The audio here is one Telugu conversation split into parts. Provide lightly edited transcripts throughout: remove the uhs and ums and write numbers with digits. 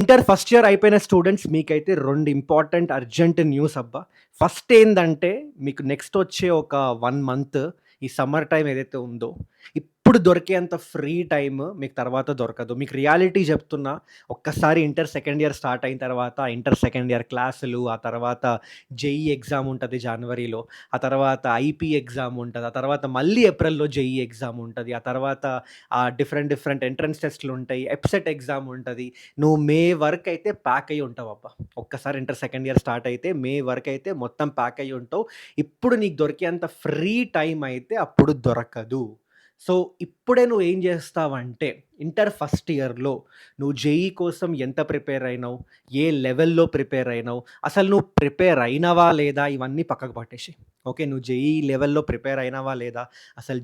ఇంటర్ ఫస్ట్ ఇయర్ అయిపోయిన స్టూడెంట్స్ మీకైతే 2 ఇంపార్టెంట్ అర్జెంట్ న్యూస్ అబ్బా! ఫస్ట్ ఏందంటే మీకు నెక్స్ట్ వచ్చే ఒక 1 మంత్ ఈ సమ్మర్ టైమ్ ఏదైతే ఉందో, ఇప్పుడు దొరికేంత ఫ్రీ టైమ్ మీకు తర్వాత దొరకదు. మీకు రియాలిటీ చెప్తున్నా. ఒక్కసారి ఇంటర్ సెకండ్ ఇయర్ స్టార్ట్ అయిన తర్వాత ఇంటర్ సెకండ్ ఇయర్ క్లాసులు, ఆ తర్వాత జేఈఈ ఎగ్జామ్ ఉంటది జనవరిలో. ఆ తర్వాత ఐపీ ఎగ్జామ్ ఉంటది. ఆ తర్వాత మళ్ళీ ఏప్రిల్‌లో జేఈఈ ఎగ్జామ్ ఉంటది. ఆ తర్వాత డిఫరెంట్ ఎంట్రన్స్ టెస్ట్‌లుంటాయి. ఎప్సెట్ ఎగ్జామ్ ఉంటది. నువ్వు మే వరకైతే ప్యాక్ అయ్యి ఉంటావబ్బా! ఒక్కసారి ఇంటర్ సెకండ్ ఇయర్ స్టార్ట్ అయితే మే వరకైతే మొత్తం ప్యాక్ అయ్యి ఉంటావు. ఇప్పుడు నీకు దొరికేంత ఫ్రీ టైమ్ అయితే అప్పుడు దొరకదు. సో, ఇప్పుడే నువ్వేం జేస్తావంటే ఇంటర్ ఫస్ట్ ఇయర్‌లో నువ్వు జేఈఈ కోసం ఎంత ప్రిపేర్ అయినావు? ఏ లెవెల్‌లో ప్రిపేర్ అయినావు? అసలు నువ్వు ప్రిపేర్ అయినవా లేదా? ఇవన్నీ పక్కకు పట్టేసేయి. ఓకే. నువ్వు జేఈఈ లెవెల్‌లో ప్రిపేర్ అయినవా లేదా? అసలు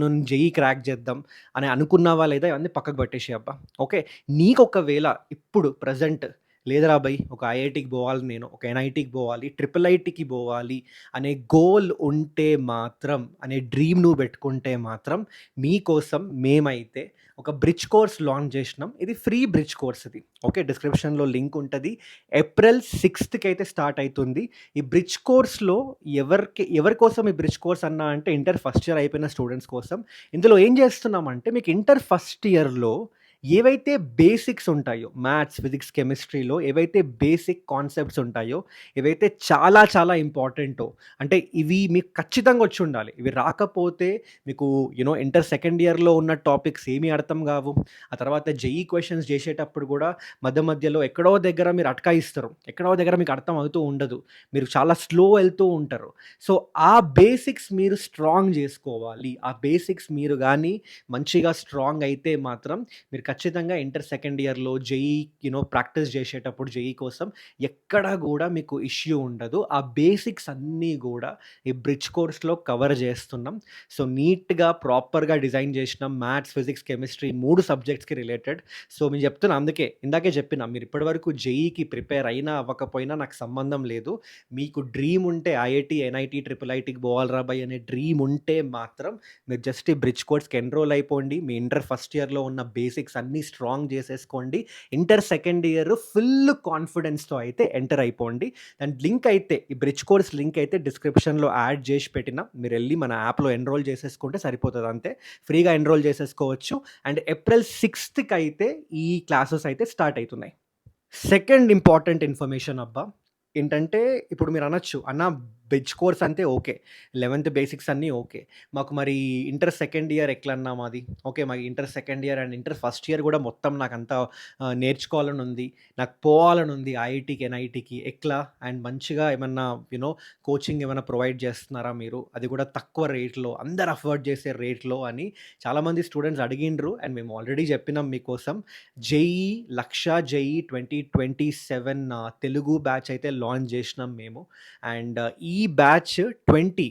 నువ్వు జేఈఈ క్రాక్ చేద్దాం అని అనుకున్నావా లేదా? ఇవన్నీ పక్కకు పట్టేసేయి అబ్బా! ఓకే. నీకొకవేళ ఇప్పుడు ప్రెజెంట్ లేదురా బయ్! ఒక ఐఐటీకి బోవాలి నేను. ఒక ఎన్ఐటీకి బోవాలి. ట్రిపుల్ ఐటీకి బోవాలి అనే గోల్ ఉంటే మాత్రం, అనే డ్రీమ్ నువ్వు పెట్టుకుంటే మాత్రం మీకోసం మేమైతే ఒక బ్రిడ్జ్ కోర్స్ లాంచ్ చేసినాం. ఇది ఫ్రీ బ్రిడ్జ్ కోర్స్ ఇది. ఓకే. డిస్క్రిప్షన్‌లో లింక్ ఉంటది. ఏప్రిల్ 6కి అయితే స్టార్ట్ అయితుంది. ఈ బ్రిడ్జ్ కోర్స్‌లో ఎవరి కోసం ఈ బ్రిడ్జ్ కోర్స్ అన్నా అంటే ఇంటర్ ఫస్ట్ ఇయర్ అయిపోయిన స్టూడెంట్స్ కోసం. ఇందులో ఏం చేస్తున్నామంటే మీకు ఇంటర్ ఫస్ట్ ఇయర్‌లో ఏవైతే బేసిక్స్ ఉంటాయో మ్యాథ్స్, ఫిజిక్స్, కెమిస్ట్రీలో ఏవైతే బేసిక్ కాన్సెప్ట్స్ ఉంటాయో, ఏవైతే చాలా ఇంపార్టెంటో, అంటే ఇవి మీకు ఖచ్చితంగా వచ్చుండాలి. ఇవి రాకపోతే మీకు ఇంటర్ సెకండ్ ఇయర్‌లో ఉన్న టాపిక్స్ ఏమీ అర్థం కావు. ఆ తర్వాత జేఈఈ క్వెషన్స్ చేసేటప్పుడు కూడా మధ్యలో ఎక్కడో దగ్గర మీరు అటకాయిస్తారు. ఎక్కడో దగ్గర మీకు అర్థం అవుతూ ఉండదు. మీరు చాలా స్లో వెళ్తూ ఉంటారు. సో, ఆ బేసిక్స్ మీరు స్ట్రాంగ్ చేసుకోవాలి. ఆ బేసిక్స్ మీరు గానీ మంచిగా స్ట్రాంగ్ అయితే మాత్రం మీరు ఖచ్చితంగా ఇంటర్ సెకండ్ ఇయర్‌లో జేఈఈ ప్రాక్టీస్ చేసేటప్పుడు జేఈఈ కోసం ఎక్కడ గూడా మీకు ఇష్యూ ఉండదు. ఆ బేసిక్స్ అన్నీ గూడా ఈ బ్రిడ్జ్ కోర్స్‌లో కవర్ చేస్తున్నాం. సో, నీట్‌గా ప్రాపర్‌గా డిజైన్ చేసినాం. మ్యాథ్స్, ఫిజిక్స్, కెమిస్ట్రీ 3 సబ్జెక్ట్స్‌కి రిలేటెడ్. సో, నేను చెప్తున్నా అందుకే ఇందాకే చెప్పిన మీరు ఇప్పటివరకు జేఈఈకి ప్రిపేర్ అయినా అవ్వకపోయినా నాకు సంబంధం లేదు. మీకు డ్రీమ్ ఉంటే ఐఐటీ, ఎన్ఐటీ, ట్రిపుల్ ఐటీకి పోవాలిరా బయ్ అనే డ్రీమ్ ఉంటే మాత్రం మీరు జస్ట్ ఈ బ్రిడ్జ్ కోర్స్‌కి ఎన్రోల్ అయిపోండి. మీ ఇంటర్ ఫస్ట్ ఇయర్‌లో ఉన్న బేసిక్స్ అన్నీ స్ట్రాంగ్ చేసేసుకోండి. ఇంటర్ సెకండ్ ఇయర్ ఫుల్ కాన్ఫిడెన్స్‌తో అయితే ఎంటర్ అయిపోండి. దాని లింక్ అయితే ఈ బ్రిడ్జ్ కోర్స్ లింక్ అయితే డిస్క్రిప్షన్‌లో యాడ్ చేసి పెట్టిన. మీరెళ్లి మన యాప్‌లో ఎన్రోల్ చేసేసుకుంటే సరిపోతది అంతే. ఫ్రీగా ఎన్రోల్ చేసేసుకోవచ్చు. అండ్ ఏప్రిల్ 6థ్‌కి అయితే ఈ క్లాసెస్ అయితే స్టార్ట్ అయితున్నాయి. సెకండ్ ఇంపార్టెంట్ ఇన్ఫర్మేషన్ అబ్బా! ఏంటంటే ఇప్పుడు మీరనొచ్చు, "అన్న బ్రిడ్జ్ కోర్స్ అంతే ఓకే. 11థ్ బేసిక్స్ అన్నీ ఓకే. మాకు మరి ఇంటర్ సెకండ్ ఇయర్ ఎట్లన్నా మాది?" ఓకే. మాకు inter second year and inter first year గూడా మొత్తం నాకంతా నేర్చుకోవాలనుంది. నాకు పోవాలనుంది ఐఐటీకి, ఎన్ఐటీకి. ఎట్లా? అండ్ మంచిగా ఏమన్నా కోచింగ్ ఏమన్నా ప్రొవైడ్ చేస్తున్నారా మీరు? అది కూడా తక్కువ రేట్‌లో, అందరూ అఫోర్డ్ చేసే రేట్‌లో అని చాలామంది స్టూడెంట్స్ అడిగిండ్రు. అండ్ మేము ఆల్రెడీ చెప్పినాం మీకోసం. జేఈఈ, లక్ష జేఈఈ 2027 తెలుగు బ్యాచ్ అయితే లాంచ్ చేసినాం మేము. అండ్ ఈ బ్యాచ్ 20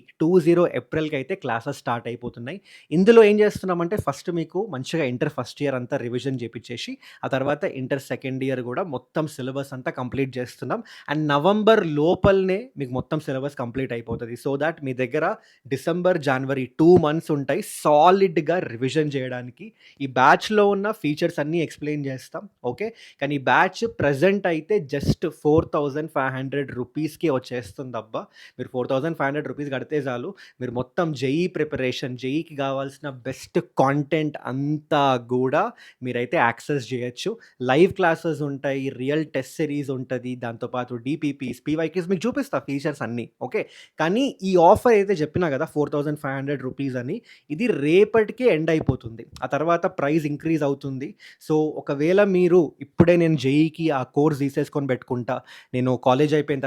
ఏప్రిల్‌కి అయితే క్లాసెస్ స్టార్ట్ అయిపోతున్నాయి. ఇందులో ఏం చేస్తున్నామంటే ఫస్ట్ మీకు మంచిగా ఇంటర్ ఫస్ట్ ఇయర్ అంతా రివిజన్ చేపిచ్చేసి, ఆ తర్వాత ఇంటర్ సెకండ్ ఇయర్ గూడా మొత్తం సిలబస్ అంతా కంప్లీట్ చేస్తున్నాం. అండ్ నవంబర్ లోపలనే మీకు మొత్తం సిలబస్ కంప్లీట్ అయిపోతది. సో థాట్ మీ దగ్గర డిసెంబర్, జనవరి 2 మంత్స్ ఉంటాయి సాలిడ్‌గా రివిజన్ చేయడానికి. ఈ బ్యాచ్‌లో ఉన్న ఫీచర్స్ అన్నీ ఎక్స్‌ప్లెయిన్ చేస్తాం. ఓకే. కానీ ఈ బ్యాచ్ ప్రెజెంట్ అయితే జస్ట్ 4,500 రూపీస్‌కి వచ్చేస్తుందబ్బా! మీరు 4,500 రూపీస్ కడితే చాలు. మీరు మొత్తం జేఈఈ ప్రిపరేషన్, జేఈఈకి కావాల్సిన బెస్ట్ కాంటెంట్ అంతా గూడా మీరైతే యాక్సెస్ చేయొచ్చు. లైవ్ క్లాసెస్ ఉంటాయి. రియల్ టెస్ట్ సిరీస్ ఉంటది. దాంతో పాటు డీపీపీస్, పీవైక్యూస్ మీకు చూపిస్తా ఫీచర్స్ అన్నీ. ఓకే. కానీ ఈ ఆఫర్ అయితే చెప్పినా కదా 4,500 రూపీస్ అని, ఇది రేపటికే ఎండ్ అయిపోతుంది. ఆ తర్వాత ప్రైస్ ఇంక్రీజ్ అవుతుంది. సో, ఒకవేళ మీరు ఇప్పుడే నేను జేఈఈకి ఆ కోర్స్ తీసేసుకొని పెట్టుకుంటా. నేను నా కాలేజ్ అయిపోయిన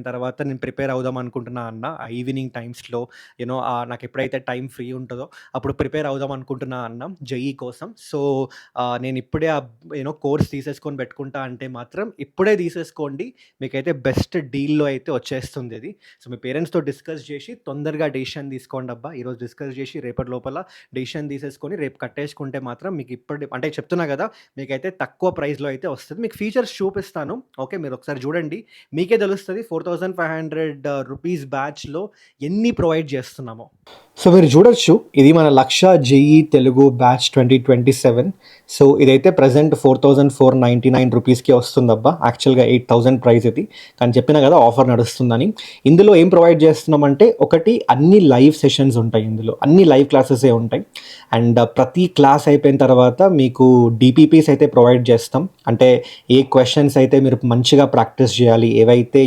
తర్వాత నేను ప్రిపేర్ అవుదాం అనుకుంటున్నా అన్న ఈవినింగ్ టైమ్స్‌లో నాకు ఎప్పుడైతే టైం ఫ్రీ ఉంటదో అప్పుడు ప్రిపేర్ అవుదాం అనుకుంటున్నా అన్న జేఈఈ కోసం. సో, నేను ఇప్పుడే కోర్స్ తీసేసుకొని పెట్టుకుంటా అంటే మాత్రం ఇప్పుడే తీసేసుకోండి. మీకైతే బెస్ట్ డీల్‌లో అయితే వచ్చేస్తుంది ఇది. సో, మీ పేరెంట్స్‌తో డిస్కస్ చేసి తొందరగా డెసిషన్ తీసుకోండబ్బా! ఈరోజు డిస్కస్ చేసి రేపటి లోపల డెసిషన్ తీసేసుకొని రేపు కట్టేసుకుంటే మాత్రం మీకు అంటే చెప్తున్నా కదా! మీకైతే తక్కువ ప్రైస్‌లో అయితే వస్తది. మీకు ఫీచర్స్ చూపిస్తాను. ఓకే. మీరొకసారి చూడండి. మీకే తెలుస్తది 4,500 రూపీస్ బ్యాచ్‌లో ఎన్ని ప్రొవైడ్ చేస్తున్నామో. సో మీరు చూడొచ్చు ఇది మన లక్ష జేఈ తెలుగు బ్యాచ్ 2027. సో ఇదైతే ప్రజెంట్ 4499 రూపీస్కి వస్తుందబ్బా. యాక్చువల్గా 8000 ప్రైస్ ఇది, కానీ చెప్పినా కదా ఆఫర్ నడుస్తుందని. ఇందులో ఏం ప్రొవైడ్ చేస్తున్నామంటే, ఒకటి అన్ని లైవ్ సెషన్స్ ఉంటాయి, ఇందులో అన్ని లైవ్ క్లాసెసే ఉంటాయి. అండ్ ప్రతి క్లాస్ అయిపోయిన తర్వాత మీకు డిపిపిస్ అయితే ప్రొవైడ్ చేస్తాం. అంటే ఏ క్వశ్చన్స్ అయితే మీరు మంచిగా ప్రాక్టీస్ చేయాలి, ఏవైతే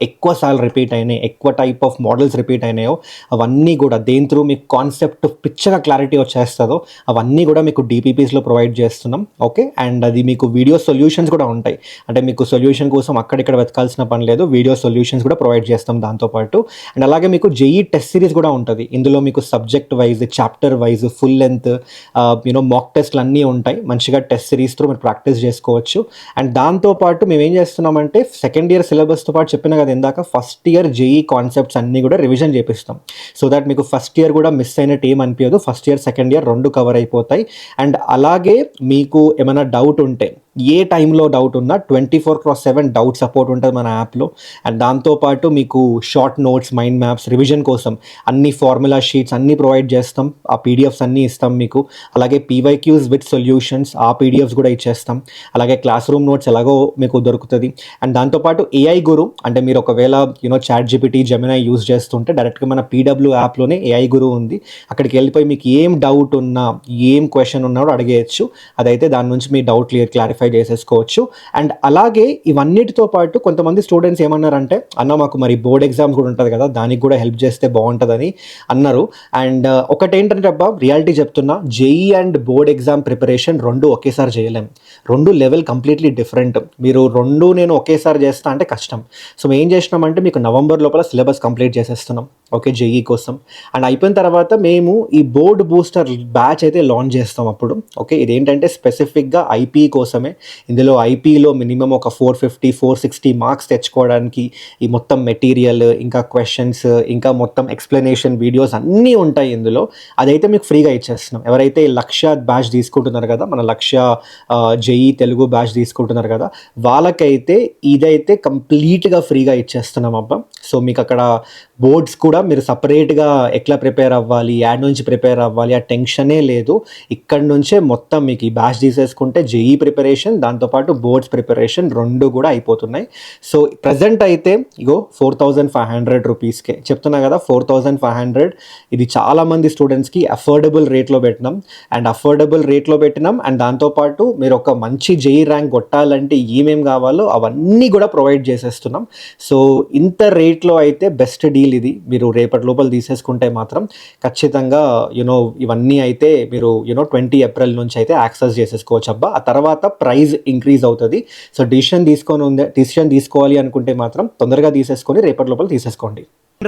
ఎక్కువ సార్లు రిపీట్ అయినాయి, ఎక్కువ టైప్ ఆఫ్ మోడల్స్ రిపీట్ అయినాయో అవన్నీ కూడా దేని త్రూ మీకు కాన్సెప్ట్ పిచ్చగా క్లారిటీ వచ్చేస్తుందో అవన్నీ కూడా మీకు డిపిపిస్లో ప్రొవైడ్ చేస్తున్నాం. ఓకే, అండ్ అది మీకు వీడియో సొల్యూషన్స్ కూడా ఉంటాయి. అంటే మీకు సొల్యూషన్ కోసం అక్కడిక్కడ వెతకాల్సిన పని లేదు, వీడియో సొల్యూషన్స్ కూడా ప్రొవైడ్ చేస్తాం దాంతోపాటు. అండ్ అలాగే మీకు జేఈ టెస్ట్ సిరీస్ కూడా ఉంటుంది. ఇందులో మీకు subject wise, chapter wise, full length mock టెస్ట్లు అన్నీ ఉంటాయి. మంచిగా టెస్ట్ సిరీస్ త్రూ మీరు ప్రాక్టీస్ చేసుకోవచ్చు. అండ్ దాంతోపాటు మేము ఏం చేస్తున్నామంటే, సెకండ్ ఇయర్ సిలబస్తో పాటు చెప్పిన కదా ఇందాక, ఫస్ట్ ఇయర్ జేఈ కాన్సెప్ట్స్ అన్నీ కూడా రివిజన్ చేపిస్తాం. సో దట్ మీకు ఫస్ట్ ఇయర్ కూడా మిస్ అయినట్టు ఏం అనిపించదు. ఫస్ట్ ఇయర్ సెకండ్ ఇయర్ రెండు కవర్ అయిపోతాయి. అండ్ అలాగే మీకు ఏమైనా డౌట్ ఉంటే, ఏ టైంలో డౌట్ ఉన్నా 24/7 డౌట్ సపోర్ట్ ఉంటుంది మన యాప్లో. అండ్ దాంతోపాటు మీకు short notes, mind maps, revision కోసం అన్ని ఫార్ములా షీట్స్ అన్నీ ప్రొవైడ్ చేస్తాం. ఆ పీడిఎఫ్స్ అన్నీ ఇస్తాం మీకు. అలాగే పీవైక్యూస్ విత్ సొల్యూషన్స్, ఆ పీడిఎఫ్స్ కూడా ఇచ్చేస్తాం. అలాగే క్లాస్ రూమ్ నోట్స్ ఎలాగో మీకు దొరుకుతుంది. అండ్ దాంతోపాటు ఏఐ గురు, అంటే మీరు ఒకవేళ చాట్ జీపీటీ, జెమినై యూజ్ చేస్తుంటే డైరెక్ట్గా మన పీడబ్ల్యూ యాప్లోనే ఏఐ గురు ఉంది. అక్కడికి వెళ్ళిపోయి మీకు ఏం డౌట్ ఉన్నా, ఏం క్వశ్చన్ ఉన్నా కూడా అడిగేయచ్చు. అదైతే దాని నుంచి మీ డౌట్ క్లారిఫై చేసేసుకోవచ్చు. అండ్ అలాగే ఇవన్నిటితో పాటు కొంతమంది స్టూడెంట్స్ ఏమన్నారంటే, అన్న మాకు మరి బోర్డ్ ఎగ్జామ్స్ కూడా ఉంటుంది కదా, దానికి కూడా హెల్ప్ చేస్తే బాగుంటుందని అన్నారు. అండ్ ఒకటేంటంటే అబ్బా, రియాలిటీ చెప్తున్నా, JEE and board exam preparation రెండు ఒకేసారి చేయలేం. రెండు లెవెల్ కంప్లీట్లీ డిఫరెంట్. మీరు రెండు నేను ఒకేసారి చేస్తా అంటే కష్టం. సో మేము ఏం చేసినామంటే, మీకు నవంబర్ లోపల సిలబస్ కంప్లీట్ చేసేస్తున్నాం, ఓకే, జేఈ కోసం. అండ్ అయిపోయిన తర్వాత మేము ఈ బోర్డ్ బూస్టర్ బ్యాచ్ అయితే లాంచ్ చేస్తాం అప్పుడు. ఓకే, ఇదేంటంటే స్పెసిఫిక్గా ఐపీ కోసమే. ఇందులో ఐపీలో మినిమం ఒక 450-460 మార్క్స్ తెచ్చుకోవడానికి ఈ మొత్తం మెటీరియల్, ఇంకా క్వశ్చన్స్, ఇంకా మొత్తం ఎక్స్ప్లెనేషన్ వీడియోస్ అన్నీ ఉంటాయి ఇందులో. అదైతే మీకు ఫ్రీగా ఇచ్చేస్తున్నాం. ఎవరైతే లక్ష బ్యాచ్ తీసుకుంటున్నారు కదా, మన లక్ష జేఈ తెలుగు బ్యాచ్ తీసుకుంటున్నారు కదా, వాళ్ళకైతే ఇదైతే కంప్లీట్గా ఫ్రీగా ఇచ్చేస్తున్నాం అబ్బా. సో మీకు అక్కడ బోర్డ్స్ కూడా మీరు సపరేట్గా ఎట్లా ప్రిపేర్ అవ్వాలి, యాడ్ నుంచి ప్రిపేర్ అవ్వాలి, ఆ టెన్షనే లేదు. ఇక్కడ నుంచే మొత్తం మీకు ఈ బ్యాచ్ తీసేసుకుంటే జేఈ ప్రిపరేషన్, దాంతోపాటు బోర్డ్స్ ప్రిపరేషన్ రెండు కూడా అయిపోతున్నాయి. సో ప్రజెంట్ అయితే ఇగో 4500 రూపీస్కే చెప్తున్నా కదా, 4500. ఇది చాలామంది స్టూడెంట్స్కి అఫోర్డబుల్ రేట్లో పెట్టినాం. అండ్ దాంతోపాటు మీరు ఒక మంచి జేఈ ర్యాంక్ కొట్టాలంటే ఏమేమి కావాలో అవన్నీ కూడా ప్రొవైడ్ చేసేస్తున్నాం. సో ఇంత రేట్లో అయితే బెస్ట్ డీల్ ఇది. మీరు రేపటి లోపల తీసేసుకుంటే మాత్రం ఖచ్చితంగా ఇవన్నీ అయితే మీరు 20 ఏప్రిల్ నుంచి అయితే యాక్సెస్ చేసేసుకోవచ్చు అబ్బా. ఆ తర్వాత ప్రైస్ ఇంక్రీజ్ అవుతుంది. సో డిసిషన్ తీసుకోవాలి అనుకుంటే మాత్రం తొందరగా తీసేసుకొని రేపటి లోపల తీసేసుకోండి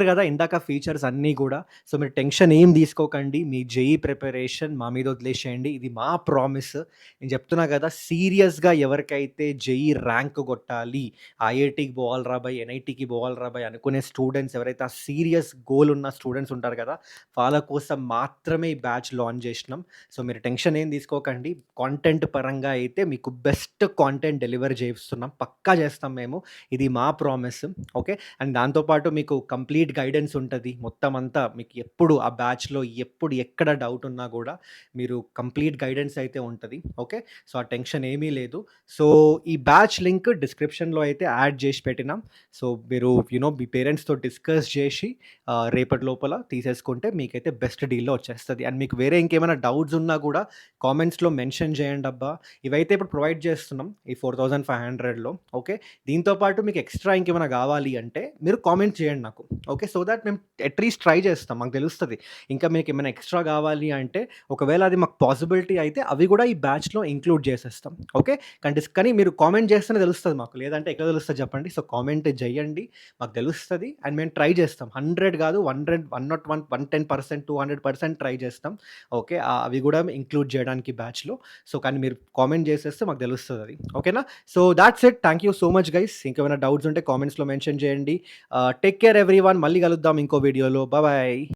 కదా ఇందాక ఫీచర్స్ అన్నీ కూడా. సో మీరు టెన్షన్ ఏం తీసుకోకండి, మీ జేఈ ప్రిపరేషన్ మా మీద వదిలేసేయండి, ఇది మా ప్రామిస్. నేను చెప్తున్నా కదా, సీరియస్గా ఎవరికైతే జేఈ ర్యాంక్ కొట్టాలి, ఐఐటీకి పోవాలి రాబాయ్, ఎన్ఐటీకి పోవాలి రాబాయ్ అనుకునే స్టూడెంట్స్, ఎవరైతే ఆ సీరియస్ గోల్ ఉన్న స్టూడెంట్స్ ఉంటారు కదా, వాళ్ళ కోసం మాత్రమే ఈ బ్యాచ్ లాంచ్ చేసినాం. సో మీరు టెన్షన్ ఏం తీసుకోకండి. కాంటెంట్ పరంగా అయితే మీకు బెస్ట్ కాంటెంట్ డెలివర్ చేస్తున్నాం, పక్కా చేస్తాం మేము, ఇది మా ప్రామిస్. ఓకే, అండ్ దాంతోపాటు మీకు కంప్లీట్ గైడెన్స్ ఉంటుంది. మొత్తం అంతా మీకు ఎప్పుడు ఆ బ్యాచ్లో ఎప్పుడు ఎక్కడ డౌట్ ఉన్నా కూడా మీరు కంప్లీట్ గైడెన్స్ అయితే ఉంటుంది. ఓకే, సో ఆ టెన్షన్ ఏమీ లేదు. సో ఈ బ్యాచ్ లింక్ డిస్క్రిప్షన్లో అయితే యాడ్ చేసి పెట్టినాం. సో మీరు మీ పేరెంట్స్తో డిస్కస్ చేసి రేపటి లోపల తీసేసుకుంటే మీకైతే బెస్ట్ డీల్లో వచ్చేస్తుంది. అండ్ మీకు వేరే ఇంకేమైనా డౌట్స్ ఉన్నా కూడా కామెంట్స్లో మెన్షన్ చేయండి అబ్బా. ఇవైతే ఇప్పుడు ప్రొవైడ్ చేస్తున్నాం ఈ 4500లో. ఓకే, దీంతోపాటు మీకు ఎక్స్ట్రా ఇంకేమైనా కావాలి అంటే మీరు కామెంట్ చేయండి నాకు. ఓకే, సో దట్ మేము అట్లీస్ట్ ట్రై చేస్తాం, మాకు తెలుస్తుంది. ఇంకా మీకు ఏమైనా ఎక్స్ట్రా కావాలి అంటే, ఒకవేళ అది మాకు పాసిబిలిటీ అయితే అవి కూడా ఈ బ్యాచ్లో ఇంక్లూడ్ చేసేస్తాం. ఓకే, కానీ మీరు కామెంట్ చేస్తేనే తెలుస్తుంది మాకు, లేదంటే ఎక్కడ తెలుస్తుంది చెప్పండి. సో కామెంట్ చేయండి, మాకు తెలుస్తుంది. అండ్ మేము ట్రై చేస్తాం, 100 కాదు 100, 101, 110%, 200% ట్రై చేస్తాం. ఓకే, అవి కూడా ఇంక్లూడ్ చేయడానికి బ్యాచ్లో. సో కానీ మీరు కామెంట్ చేసేస్తే మాకు తెలుస్తుంది అది. ఓకేనా, so that's it. Thank you so much guys. ఇంకేమైనా డౌట్స్ ఉంటే కామెంట్స్లో మెన్షన్ చేయండి. Take care everyone. మళ్ళీ కలుద్దాం ఇంకో వీడియోలో. బాయ్.